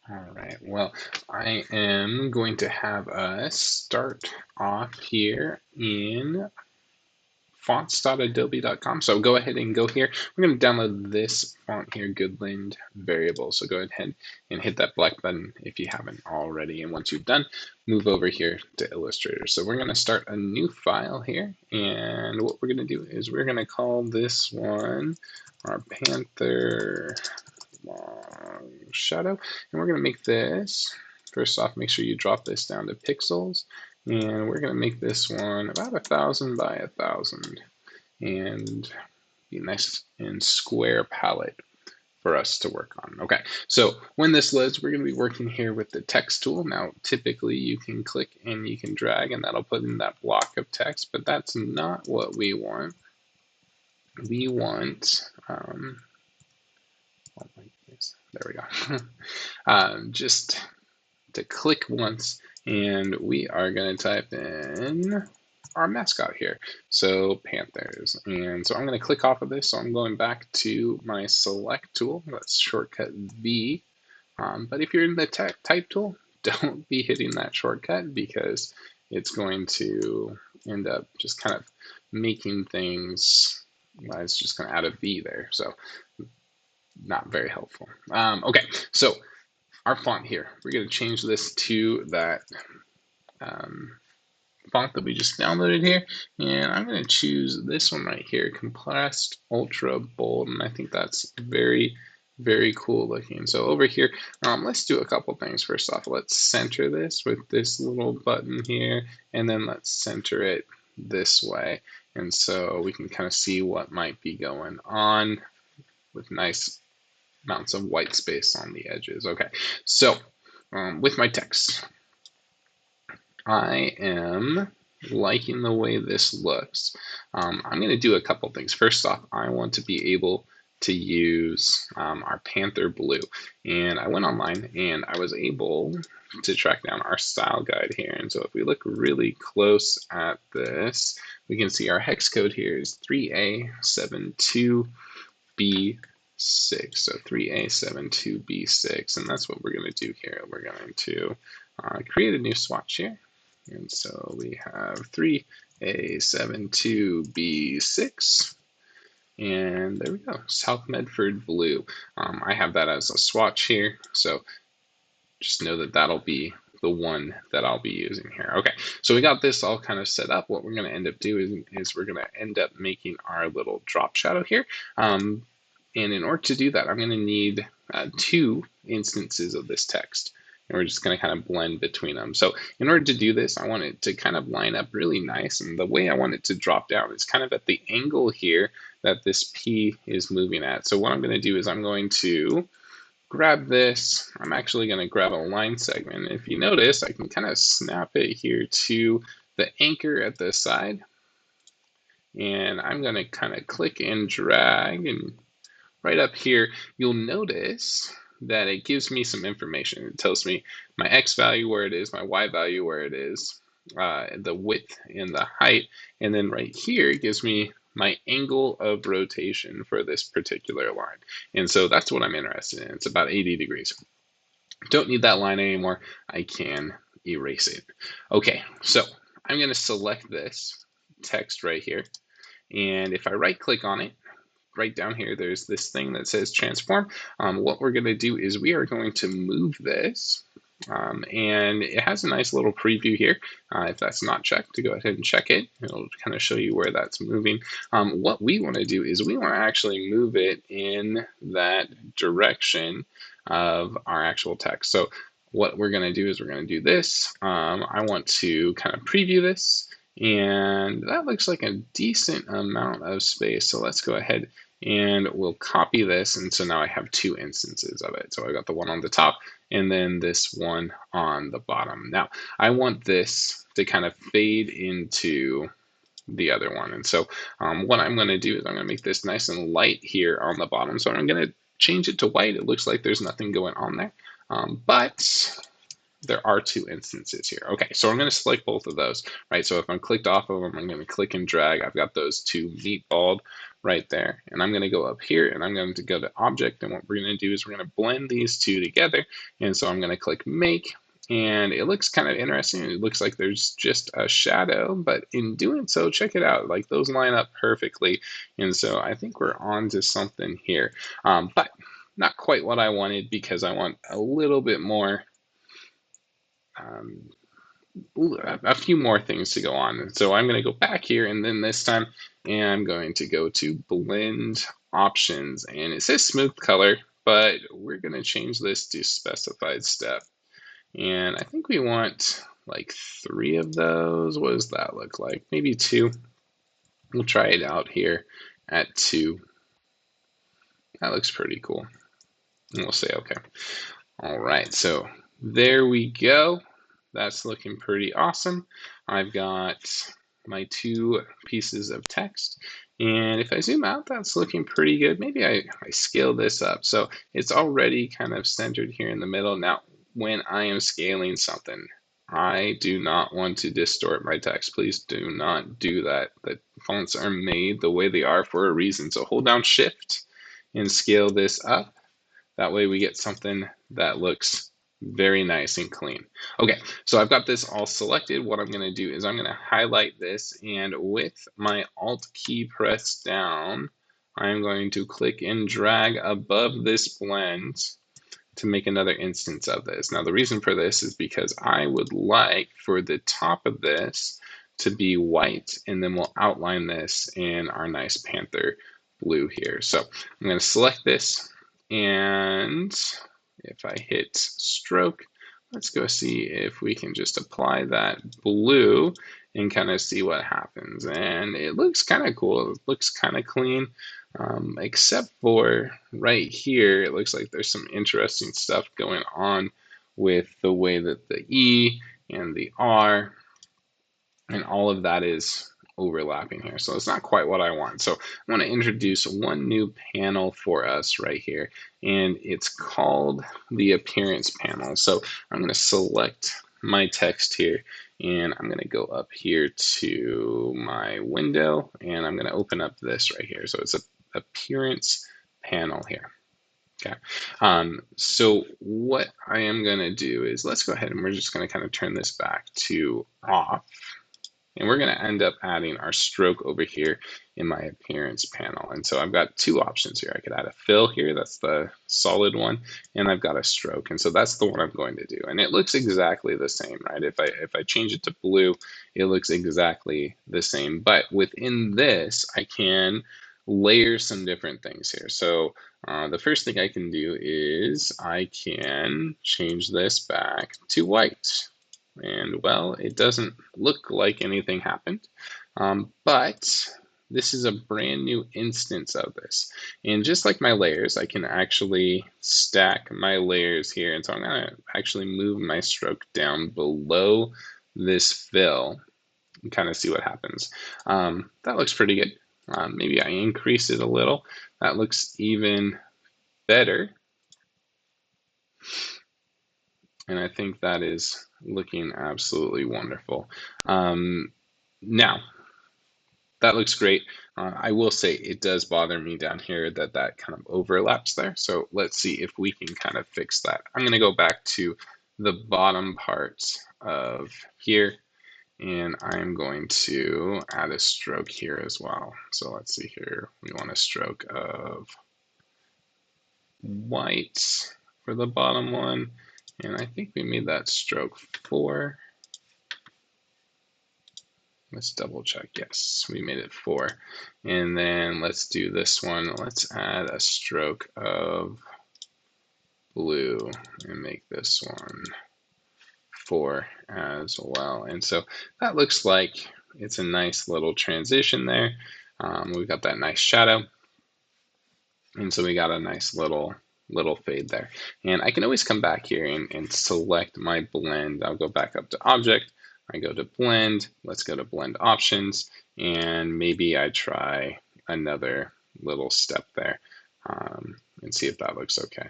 All right, well, I am going to have us start off here in fonts.adobe.com. So go ahead and go here. We're going to download this font here, Goodland variable. So go ahead and hit that black button if you haven't already. And once you've done, move over here to Illustrator. So we're going to start a new file here. And what we're going to do is we're going to call this one our Panther long shadow. And we're going to make this, first off, make sure you drop this down to pixels. And we're going to make this one about 1,000 by 1,000 and be nice and square palette for us to work on. Okay, so when this loads, we're going to be working here with the text tool. Now, typically you can click and you can drag and that'll put in that block of text, but that's not what we want. We want, there we go, just to click once, and we are going to type in our mascot here, so Panthers. And so I'm going to click off of this, so I'm going back to my select tool, that's shortcut V. But if you're in the type tool, don't be hitting that shortcut because it's going to end up just kind of making things, well, it's just going to add a V there, so not very helpful. Okay, so our font here, we're going to change this to that font that we just downloaded here, and I'm going to choose this one right here, compressed ultra bold, and I think that's very cool looking. So over here, let's do a couple things. First off, let's center this with this little button here, and then let's center it this way, and so we can kind of see what might be going on with nice amounts of white space on the edges. Okay, so with my text, I am liking the way this looks. I'm going to do a couple things. First off, I want to be able to use our Panther blue. And I went online and I was able to track down our style guide here. And so if we look really close at this, we can see our hex code here is 3A72B6. So 3A72B6, and that's what we're going to do here. We're going to create a new swatch here. And so we have 3A72B6, and there we go, South Medford Blue. I have that as a swatch here, so just know that that'll be the one that I'll be using here. Okay, so we got this all kind of set up. What we're going to end up doing is we're going to end up making our little drop shadow here. And in order to do that, I'm going to need 2 instances of this text. And we're just going to kind of blend between them. So in order to do this, I want it to kind of line up really nice. And the way I want it to drop down is kind of at the angle here that this P is moving at. So what I'm going to do is I'm going to grab this. I'm actually going to grab a line segment. If you notice, I can kind of snap it here to the anchor at the side. And I'm going to kind of click and drag, and right up here, you'll notice that it gives me some information. It tells me my X value where it is, my Y value where it is, the width and the height, and then right here it gives me my angle of rotation for this particular line. And so that's what I'm interested in. It's about 80 degrees. Don't need that line anymore. I can erase it. Okay, so I'm going to select this text right here, and if I right click on it, right down here, there's this thing that says transform. What we're going to do is we are going to move this, and it has a nice little preview here. If that's not checked, to go ahead and check it. It'll kind of show you where that's moving. What we want to do is we want to actually move it in that direction of our actual text. So what we're going to do is we're going to do this. I want to kind of preview this, and that looks like a decent amount of space. So let's go ahead and we'll copy this, and so now I have 2 instances of it. So I got the one on the top and then this one on the bottom. Now I want this to kind of fade into the other one, and so what I'm going to do is I'm going to make this nice and light here on the bottom. So I'm going to change it to white. It looks like there's nothing going on there, but there are two instances here. Okay, so I'm going to select both of those, right? So if I'm clicked off of them, I'm going to click and drag. I've got those two meatballed right there. And I'm going to go up here and I'm going to go to object. And what we're going to do is we're going to blend these two together. And so I'm going to click make. And it looks kind of interesting. It looks like there's just a shadow, but in doing so, check it out. Like those line up perfectly. And so I think we're on to something here. But not quite what I wanted because I want a little bit more, um, a few more things to go on. And so I'm going to go back here and then this time I'm going to go to blend options and it says smooth color, but we're going to change this to specified step. And I think we want like 3 of those. What does that look like? Maybe 2. We'll try it out here at 2. That looks pretty cool. And we'll say okay. All right, so there we go. That's looking pretty awesome. I've got my 2 pieces of text. And if I zoom out, that's looking pretty good. Maybe I scale this up. So it's already kind of centered here in the middle. Now, when I am scaling something, I do not want to distort my text. Please do not do that. The fonts are made the way they are for a reason. So hold down Shift and scale this up. That way we get something that looks very nice and clean. Okay, so I've got this all selected. What I'm going to do is I'm going to highlight this, and with my Alt key pressed down, I'm going to click and drag above this blend to make another instance of this. Now the reason for this is because I would like for the top of this to be white, and then we'll outline this in our nice Panther blue here. So I'm going to select this, and if I hit stroke, let's go see if we can just apply that blue and kind of see what happens. And it looks kind of cool. It looks kind of clean, except for right here, it looks like there's some interesting stuff going on with the way that the E and the R and all of that is overlapping here. So it's not quite what I want. So I want to introduce one new panel for us right here, and it's called the appearance panel. So I'm going to select my text here, and I'm going to go up here to my window, and I'm going to open up this right here. So it's a appearance panel here. Okay, so what I am going to do is let's go ahead and we're just going to kind of turn this back to off. And we're going to end up adding our stroke over here in my appearance panel. And so I've got 2 options here. I could add a fill here, that's the solid one, and I've got a stroke. And so that's the one I'm going to do. And it looks exactly the same, right? If I change it to blue, it looks exactly the same. But within this, I can layer some different things here. So the first thing I can do is I can change this back to white. And well, it doesn't look like anything happened, but this is a brand new instance of this. And just like my layers, I can actually stack my layers here. And so I'm going to actually move my stroke down below this fill and kind of see what happens. That looks pretty good. Maybe I increase it a little. That looks even better. And I think that is looking absolutely wonderful. Now, that looks great. I will say it does bother me down here that that kind of overlaps there. So let's see if we can kind of fix that. I'm going to go back to the bottom part of here, and I'm going to add a stroke here as well. So let's see here. We want a stroke of white for the bottom one. And I think we made that stroke 4. Let's double check. Yes, we made it 4. And then let's do this one. Let's add a stroke of blue and make this one 4 as well. And so that looks like it's a nice little transition there. We've got that nice shadow. And so we got a nice little fade there. And I can always come back here and select my blend. I'll go back up to object. I go to blend. Let's go to blend options. And maybe I try another little step there and see if that looks okay.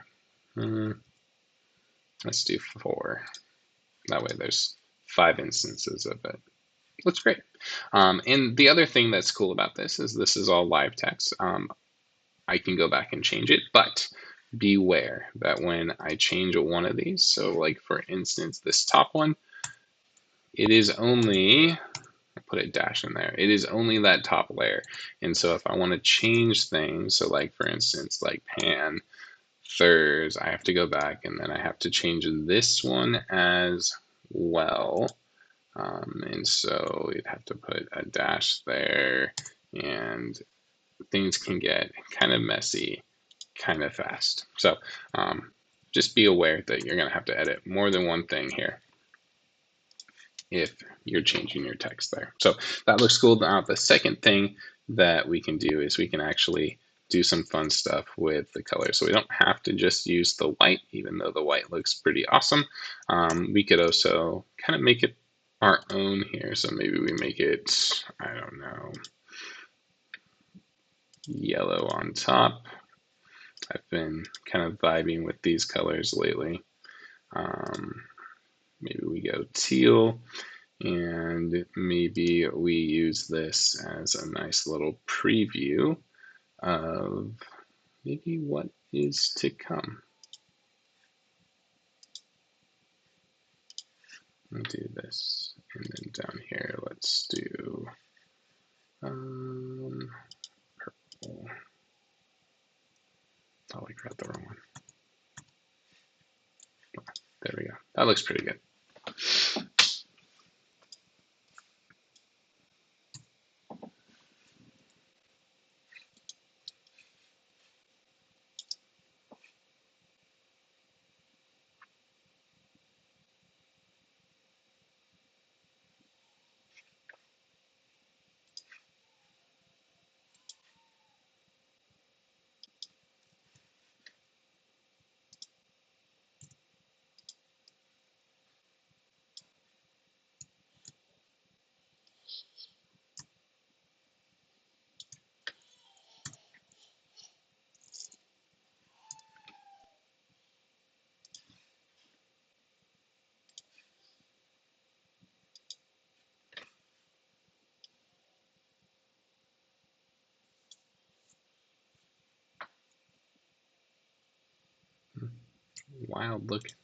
Let's do 4. That way there's 5 instances of it. Looks great. And the other thing that's cool about this is all live text. I can go back and change it, but beware that when I change one of these, so like for instance, this top one, it is only, I put a dash in there, it is only that top layer. And so if I want to change things, so like for instance, like Panthers, I have to go back and then I have to change this one as well. And so you'd have to put a dash there, and things can get kind of messy kind of fast. So just be aware that you're going to have to edit more than one thing here if you're changing your text there. So that looks cool. Now, the second thing that we can do is we can actually do some fun stuff with the color. So we don't have to just use the white, even though the white looks pretty awesome. We could also kind of make it our own here. So maybe we make it, I don't know, yellow on top. I've been kind of vibing with these colors lately. Maybe we go teal, and maybe we use this as a nice little preview of maybe what is to come. I'll do this, and then down here, let's do purple. Oh, I grabbed the wrong one. There we go. That looks pretty good. Wild looking.